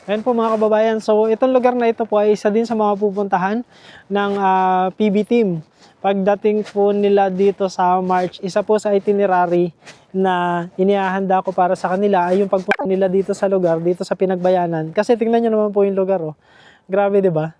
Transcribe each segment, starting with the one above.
Ayan po mga kababayan, so itong lugar na ito po ay isa din sa mga pupuntahan ng PB team. Pagdating po nila dito sa March, isa po sa itinerary na inihahanda ko para sa kanila ay yung pagpunta nila dito sa lugar, dito sa Pinagbayanan. Kasi tingnan nyo naman po yung lugar, oh. Grabe, di ba?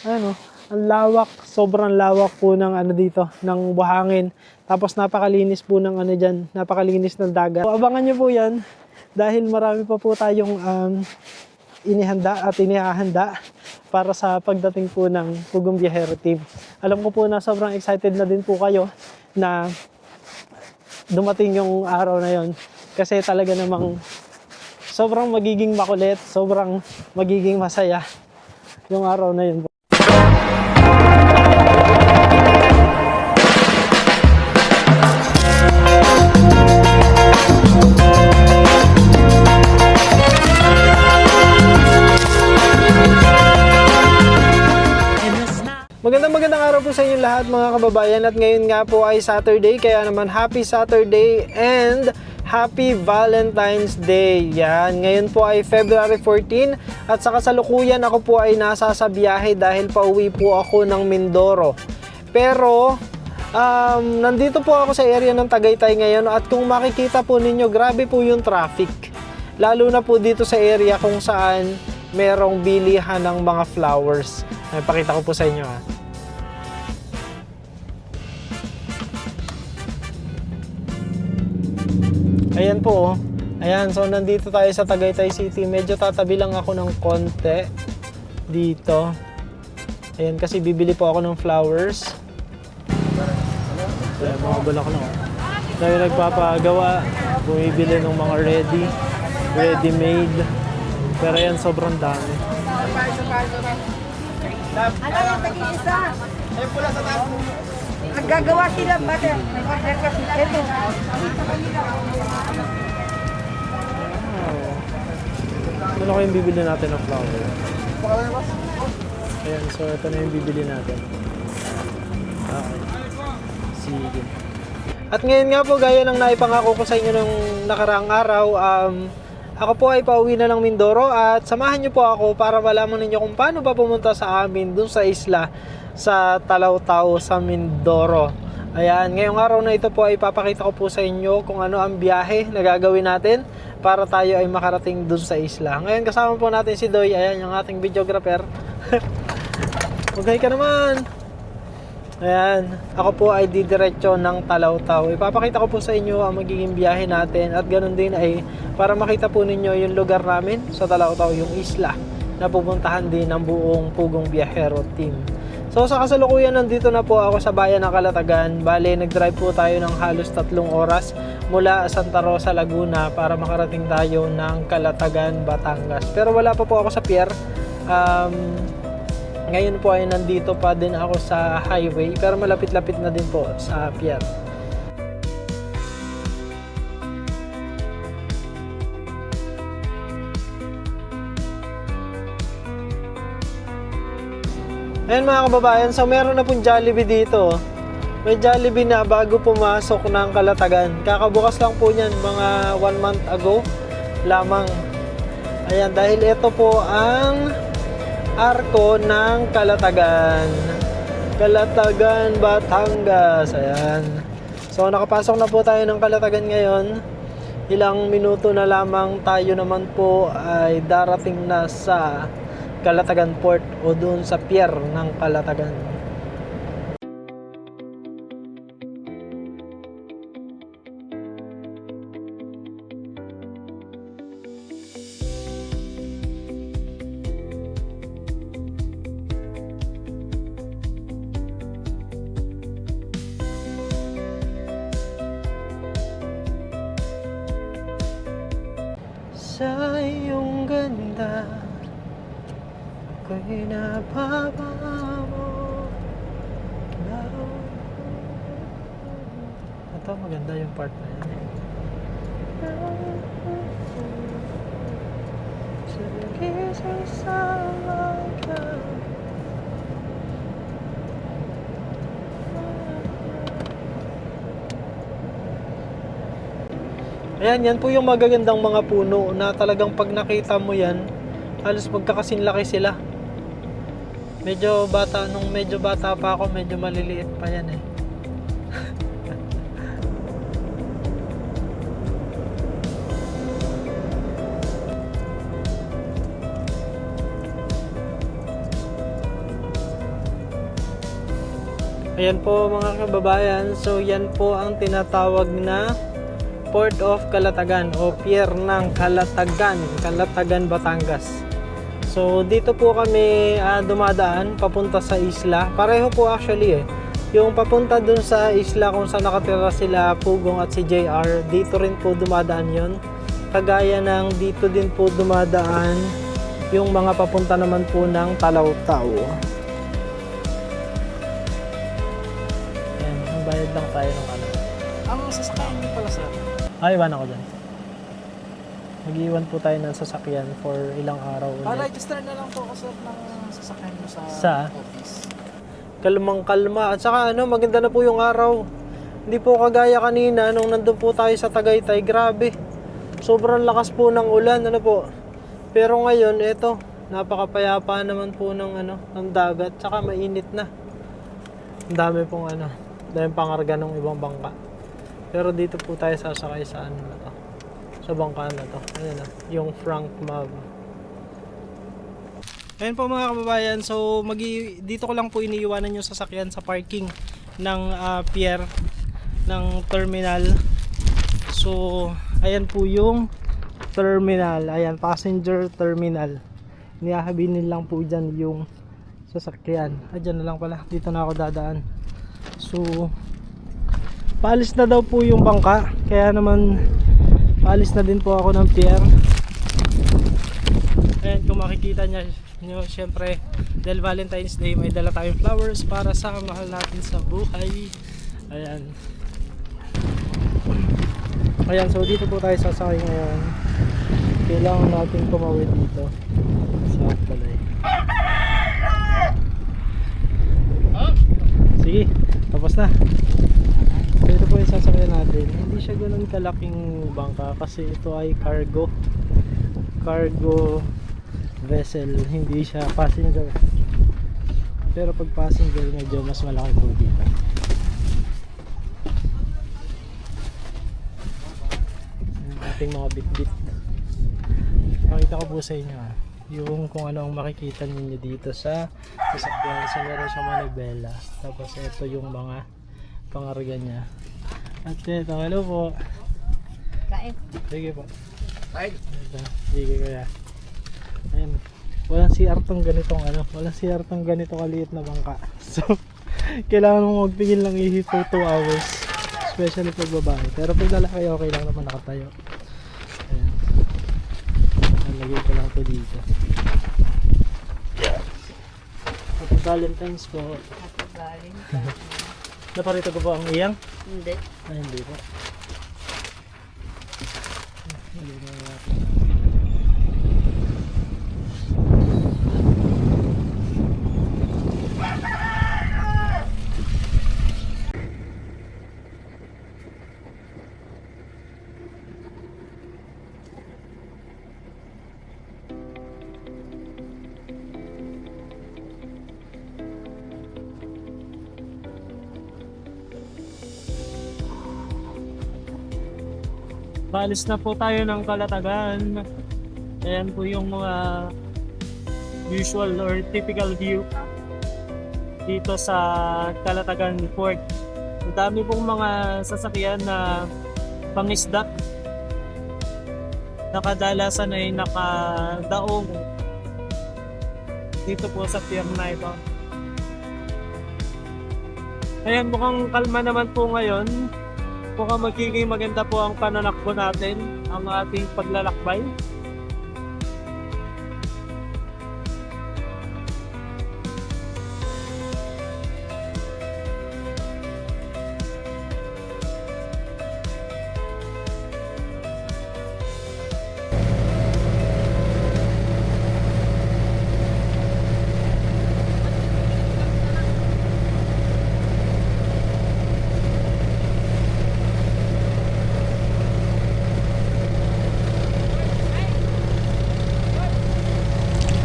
Ano, ang lawak, sobrang lawak po ng ano dito, ng buhangin. Tapos napakalinis po ng ano dyan, napakalinis ng dagat. So, abangan nyo po yan dahil marami pa po tayong inihanda at inihahanda para sa pagdating po ng Pugong Biyahero Team. Alam ko po na sobrang excited na din po kayo na dumating yung araw na yon kasi talaga namang sobrang magiging makulit, sobrang magiging masaya yung araw na yun. Magandang araw po sa inyo lahat mga kababayan, at ngayon nga po ay Saturday, kaya naman happy Saturday and happy Valentine's Day. Yan, ngayon po ay February 14 at sa kasalukuyan ako po ay nasa sa biyahe dahil pauwi po ako ng Mindoro. Pero nandito po ako sa area ng Tagaytay ngayon at kung makikita po ninyo, grabe po yung traffic. Lalo na po dito sa area kung saan merong bilihan ng mga flowers. Ay, pakita ko po sa inyo ha. Ayan po, oh. Ayan, so nandito tayo sa Tagaytay City. Medyo tatabi lang ako ng konti dito. Ayan, kasi bibili po ako ng flowers. Ayan, mga bulak na. Tayo nagpapagawa, bumibili ng mga ready-made. Pero ayan, sobrang dami. Ano yung tag-iisa? Naggagawa sila ba? May kasi ito. Ano kayong bibili natin ng flower? Ayan, so ito na yung bibili natin. Okay. Sige. At ngayon nga po, gaya ng naipangako ko sa inyo nung nakaraang araw, ako po ay pauwi na ng Mindoro at samahan niyo po ako para malaman ninyo kung paano ba pumunta sa amin dun sa isla sa Talaw-Taw sa Mindoro. Ayan, ngayong araw na ito po ay papakita ko po sa inyo kung ano ang biyahe na gagawin natin para tayo ay makarating dun sa isla. Ngayon kasama po natin si Doy, ayan yung ating videographer. Maghay ka naman! Ayan, ako po ay didiretso ng Talaw-Taw. Ipapakita ko po sa inyo ang magiging biyahe natin at ganun din ay para makita po ninyo yung lugar namin sa Talaw-Taw, yung isla na pupuntahan din ng buong Pugong Biyahero Team. So sa kasalukuyan nandito na po ako sa bayan ng Calatagan. Bale, nag-drive po tayo ng halos 3 oras mula Santa Rosa, Laguna para makarating tayo ng Calatagan, Batangas. Pero wala pa po ako sa pier. Ngayon po ay nandito pa din ako sa highway pero malapit-lapit na din po sa pier. Ayan mga kababayan, so meron na pong Jollibee dito. May Jollibee na bago pumasok ng Calatagan. Kakabukas lang po niyan, mga 1 month ago lamang. Ayan, dahil ito po ang arko ng Calatagan. Calatagan, Batangas. Ayan. So nakapasok na po tayo ng Calatagan ngayon. Ilang minuto na lamang tayo naman po ay darating na sa Calatagan Port o doon sa pier ng Calatagan. Sa iyong ganda ako'y napapamo. Ito, maganda yung part na yan. Ayan, yan po yung magagandang mga puno na talagang pag nakita mo yan, Halos magkakasinlaki sila. Nung medyo bata pa ako, medyo maliliit pa yan eh. Ayan po mga kababayan, so yan po ang tinatawag na Port of Calatagan o Pier ng Calatagan, Calatagan, Batangas. So dito po kami dumadaan papunta sa isla. Pareho po actually eh. Yung papunta dun sa isla kung saan nakatira sila Pugong at si JR, dito rin po dumadaan yon. Kagaya ng dito din po dumadaan yung mga papunta naman po ng Talawtaw. Ayan, ang bayad lang tayo ng ano. Ang sasakyan niyo pala sir. Ay, iwan ako dyan. Mag-iwan po tayo ng sasakyan for ilang araw ulit. Register na lang po ako sir ng sasakyan niyo sa office. Kalmang-kalma. At saka maganda na po yung araw. Hindi po kagaya kanina nung nandun po tayo sa Tagaytay. Grabe. Sobrang lakas po ng ulan. Po. Pero ngayon, eto, napakapayapa naman po ng dagat. Tsaka mainit na. Ang dami pong dahil pangarga ng ibang bangka. Pero dito po tayo sasakay sa na to. Sa bangka na to. Ayan na, yung Frank Mab. Ayan po mga kababayan, so dito ko lang po iniiwanan yung sasakyan sa parking ng pier ng terminal. So ayan po yung terminal, ayan, passenger terminal. Nihahabinin lang po dyan yung sasakyan. Dyan na lang pala, dito na ako dadaan. So paalis na daw po yung bangka, kaya naman paalis na din po ako ng pier. Ayan, kung makikita nyo, syempre dahil Valentine's Day, may dala tayong flowers para sa mahal natin sa buhay. Ayan, so dito po tayo sasakay ngayon. Kailangan natin tumawid dito sa palay. Sige, tapos na. So ito po yung sasakyan natin. Hindi siya ganun kalaking bangka kasi ito ay cargo vessel, hindi siya passenger. Pero pag passenger medyo mas malaki po dito. Ang ating mga bit-bit. Pakita ko po sa inyo yung kung ano ang makikita ninyo dito sa sasakyan. So meron siya manibela. Tapos ito yung mga pangarga niya. At ito, hello po. Kain. Sige po. Kain. Ito, sige kaya. Ayan. Walang CR tong ganitong walang CR tong ganito kaliit na bangka. So, kailangan mo magpigil lang ihi for 2 hours. Especially pag babae. Pero pag lalaki, okay lang naman nakatayo. Ayan. Nalagay ko lang ito dito. Happy Valentine's po. Happy Valentine's. Naparito ko po ang iyang? Hindi. Ay, hindi po. Paalis na po tayo ng Calatagan. Ayan po yung mga usual or typical view dito sa Calatagan Port. Ang dami pong mga sasakyan na pangisda. Nakadalasan ay nakadaong dito po sa pier na ito. Ayan, mukhang kalma naman po ngayon. Mukhang magiging maganda po ang pananakbo natin, ang ating paglalakbay.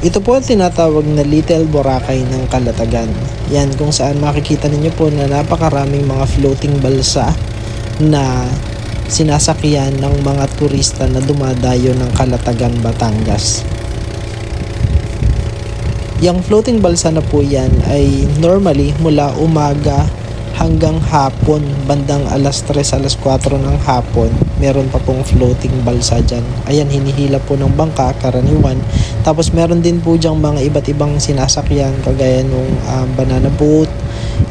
Ito po ang tinatawag na Little Boracay ng Calatagan. Yan kung saan makikita ninyo po na napakaraming mga floating balsa na sinasakyan ng mga turista na dumadayo ng Calatagan, Batangas. Yung floating balsa na po yan ay normally mula umaga hanggang hapon, bandang alas 3, alas 4 ng hapon, meron pa pong floating balsa dyan. Ayan, hinihila po ng bangka, karaniwan. Tapos meron din po dyang mga iba't ibang sinasakyan, kagaya nung banana boat,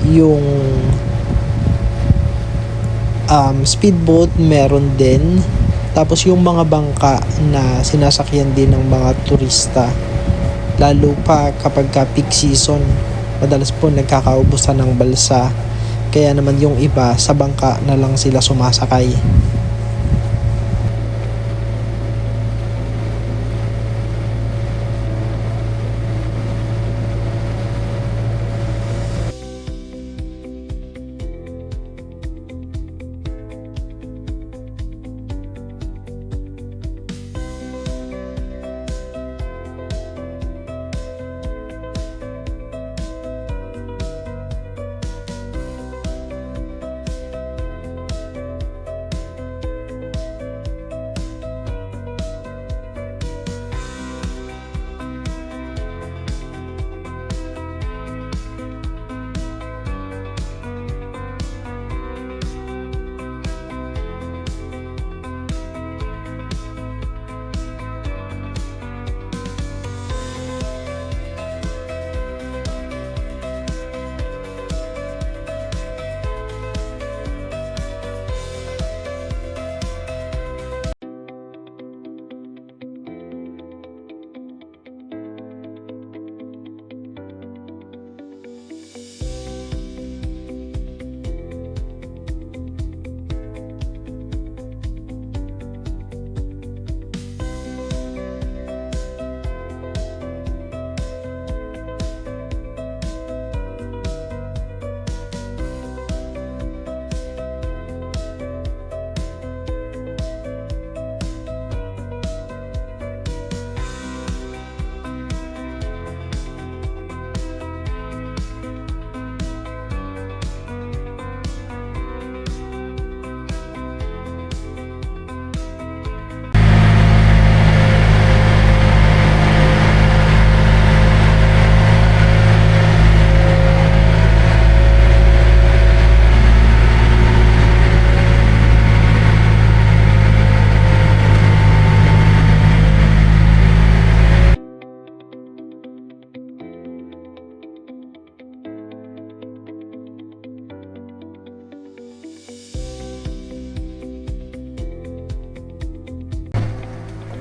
yung speedboat, meron din. Tapos yung mga bangka na sinasakyan din ng mga turista, lalo pa kapag peak season, madalas po nagkakaubusan ng balsa. Kaya naman yung iba sa bangka na lang sila sumasakay.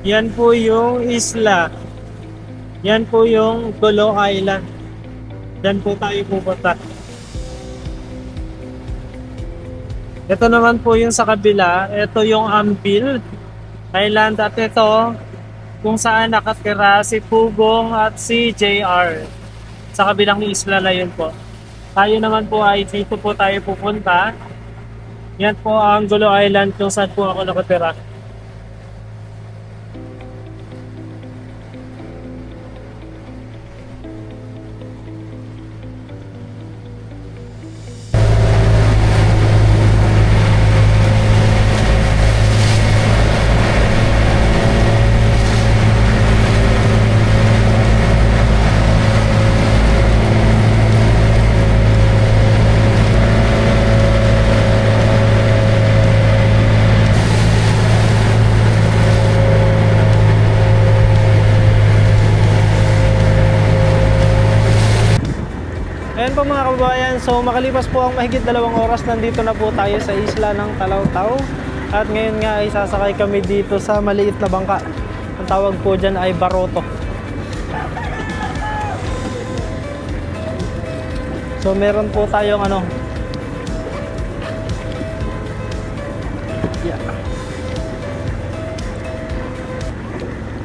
Yan po yung isla. Yan po yung Golo Island. Yan po tayo pupunta. Ito naman po yung sa kabila. Ito yung Ambil Island. At ito kung saan nakatira si Pugong at si JR. Sa kabilang isla na yun po. Tayo naman po ay dito po tayo pupunta. Yan po ang Golo Island kung saan po ako nakatira. Ayan po mga kababayan, so makalipas po ang mahigit 2 oras, nandito na po tayo sa isla ng Talao-Tao. At ngayon nga ay sasakay kami dito sa maliit na bangka. Ang tawag po dyan ay baroto. So meron po tayong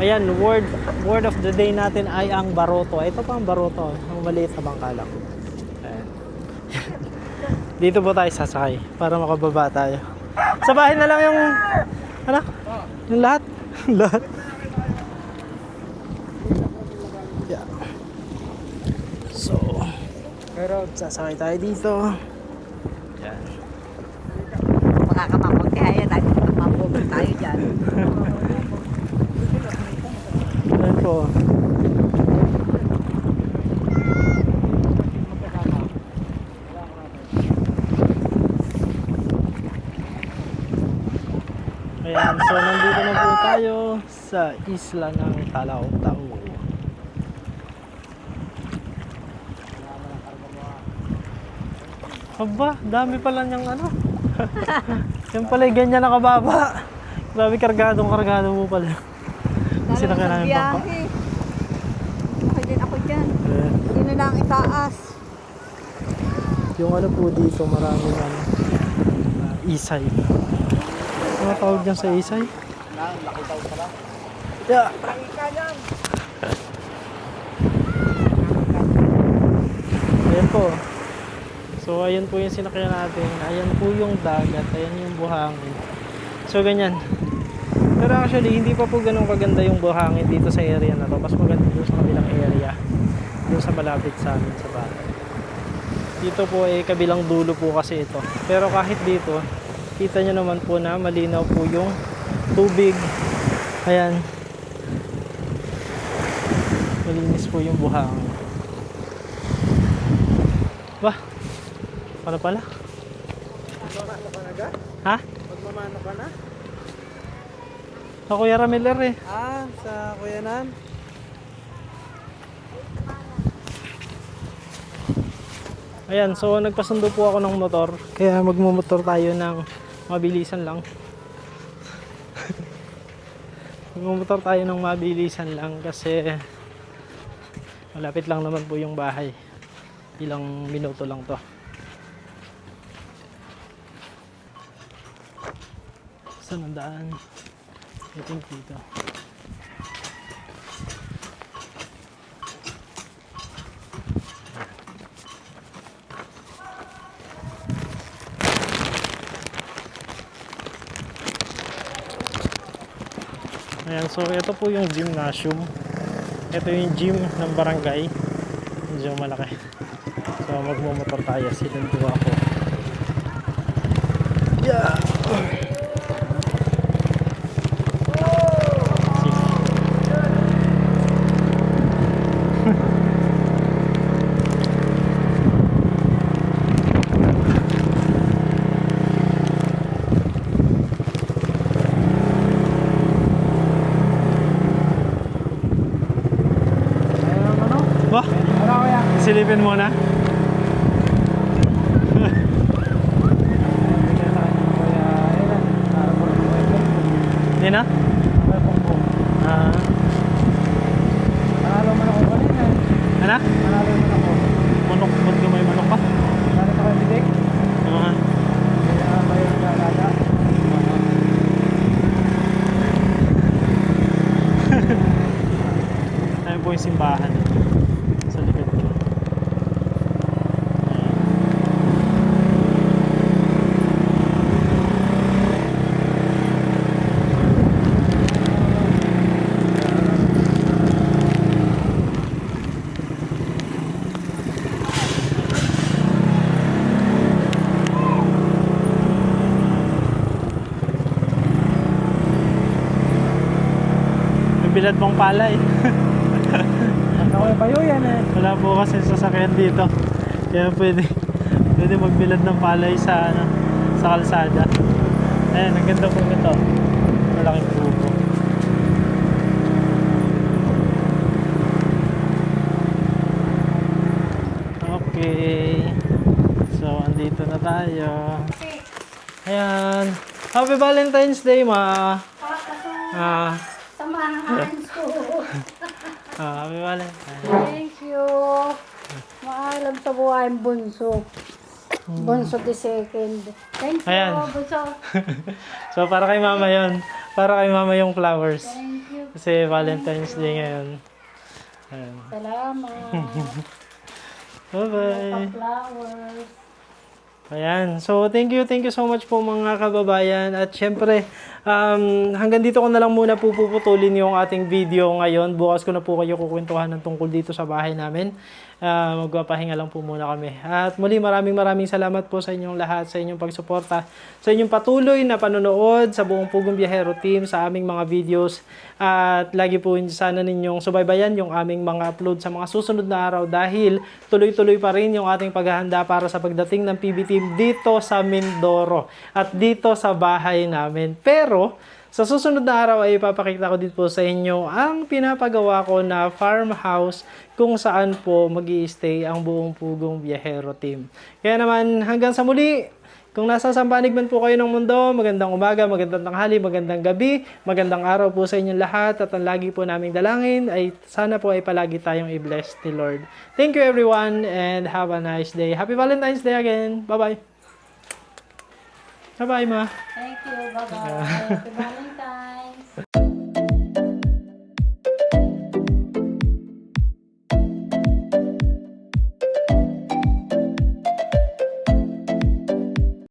Ayan, word of the day natin ay ang baroto. Ito pa ang baroto, ang maliit na bangka lang. Ayan. Dito po tayo sasakay para makababa tayo. Sa bahay na lang yung yung lahat. Lahat. Yeah. So, sasakay tayo dito. Yan. Makakamapag kaya tayo. Kamapag tayo dyan. Yan po. Ayan, so nandito na po tayo sa isla ng Talaw-Taw. Aba, dami pala niyang ano. Yan pala, ganyan nakababa. Grabe, kargado mo pala. Kasi nakaramin pa pa. Okay din ako dyan. Ayan. Hindi na lang itaas. Yung ano po dito, maraming ano, isay. Ano tawag dyan sa isay? Nakitaw pala. Yeah. Ayan po. So ayan po yung sinakyan natin. Ayan po yung dagat. Ayan yung buhangin. So ganyan. Pero actually hindi pa po ganun kaganda yung buhangin dito sa area na to. Mas maganda doon sa kabilang area. Doon sa malapit sa amin sa bahay. Dito po ay kabilang dulo po kasi ito. Pero kahit dito, kita nyo naman po na malinaw po yung tubig. Ayan. Malinis po yung buhangin. Bah, ano pala? Magmamano ka na ga? Ha? Magmamano ka na? Sa Kuya Ramiller eh. Ah, sa Kuyanan? Ayan, so nagpasundo po ako ng motor. Kaya magmumotor tayo ng mabilisan lang. Magmumotor tayo ng mabilisan lang kasi malapit lang naman po yung bahay. Ilang minuto lang to. Saan ang daan? I think dito. Ayan, so ito po yung gymnasium. Ito yung gym ng barangay. Medyo malaki. So magmumotor tayo. Sinundo ako. Yeah! Ba? Ano kaya? Silipin mo na. Hindi na? Ah. Panalo man ako kanina. Ano? Panalo man ako. Manok. Ba't ka may manok pa? Panalo ka kay Bidik. Ah. Kaya kayo nagkakata. Ayun po yung simbahan. Sa likod ko. Bilad pang palay. Ano kaya payo yan eh. Wala po kasi sasakyan dito. Kaya pwede magbilad ng palay sa ano, sa kalsada. Ayan, ang ganda po nito. Malaking grupo. Okay. So, andito na tayo. Ayan. Happy Valentine's Day, ma. Samahan ko. Happy Valentine's. Thank you. Maalam sa buhay ang bunso. Bunso the second. Thank you, Ayan. bunso. So, para kay mama yon. Para kay mama yung flowers. Thank you. Kasi Valentine's Day ngayon. Ayan. Salamat. Bye-bye. Flowers. Ayan. So, thank you so much po mga kababayan. At syempre, hanggang dito ko na lang muna po puputulin yung ating video ngayon. Bukas ko na po kayo kukwentuhan ng tungkol dito sa bahay namin. Magpapahinga lang po muna kami. At muli, maraming salamat po sa inyong lahat, sa inyong pagsuporta, sa inyong patuloy na panonood sa buong Pugong Biyahero team, sa aming mga videos. At lagi po sana ninyong subaybayan yung aming mga upload sa mga susunod na araw dahil tuloy-tuloy pa rin yung ating paghahanda para sa pagdating ng PB team dito sa Mindoro at dito sa bahay namin. Pero sa susunod na araw ay ipapakita ko din po sa inyo ang pinapagawa ko na farmhouse kung saan po mag-i-stay ang buong Pugong Biyahero team. Kaya naman hanggang sa muli, kung nasa sampanig man po kayo ng mundo, magandang umaga, magandang tanghali, magandang gabi, magandang araw po sa inyong lahat at ang lagi po naming dalangin ay sana po ay palagi tayong i-bless ni Lord. Thank you everyone and have a nice day. Happy Valentine's Day again. Bye-bye. Bye-bye, Ma. Thank you. Bye-bye. Happy Valentine's